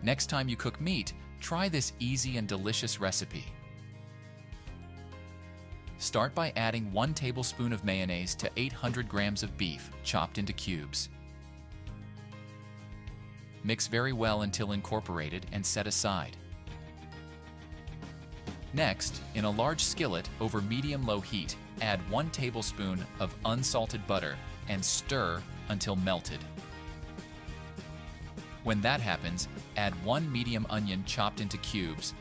Next time you cook meat, try this easy and delicious recipe. Start by adding 1 tablespoon of mayonnaise to 800 grams of beef chopped into cubes. Mix very well until incorporated and set aside. Next, in a large skillet over medium-low heat, add 1 tablespoon of unsalted butter and stir until melted. When that happens, add 1 medium onion chopped into cubes,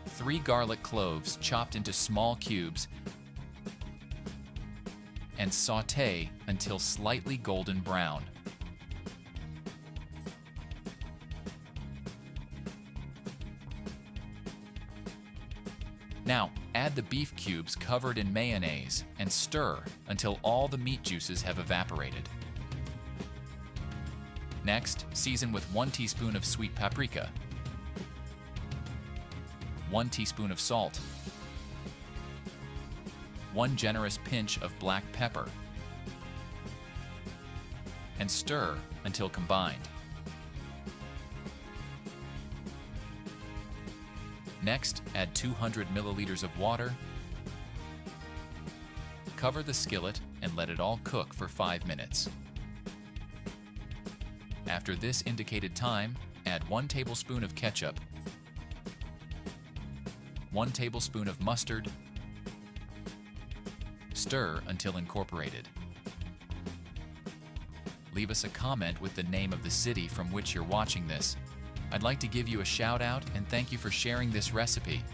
3 garlic cloves chopped into small cubes, and sauté until slightly golden brown. Now, add the beef cubes covered in mayonnaise and stir until all the meat juices have evaporated. Next, season with 1 teaspoon of sweet paprika, 1 teaspoon of salt, 1 generous pinch of black pepper, and stir until combined. Next, add 200 milliliters of water, cover the skillet, and let it all cook for 5 minutes. After this indicated time, add 1 tablespoon of ketchup, 1 tablespoon of mustard, stir until incorporated. Leave us a comment with the name of the city from which you're watching this. I'd like to give you a shout out and thank you for sharing this recipe.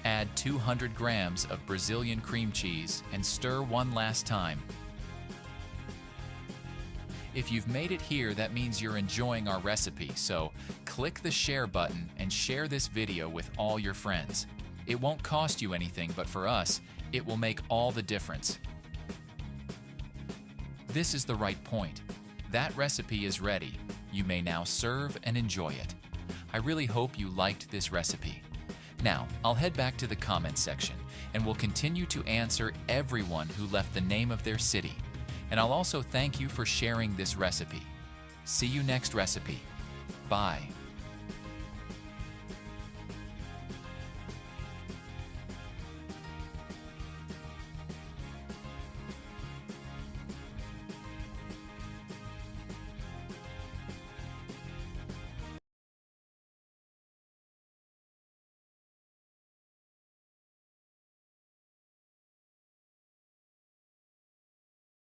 Add 200 grams of Brazilian cream cheese and stir one last time. If you've made it here, that means you're enjoying our recipe, so click the share button and share this video with all your friends. It won't cost you anything, but for us, it will make all the difference. This is the right point. That recipe is ready. You may now serve and enjoy it. I really hope you liked this recipe. Now, I'll head back to the comments section and we'll continue to answer everyone who left the name of their city. And I'll also thank you for sharing this recipe. See you next recipe. Bye.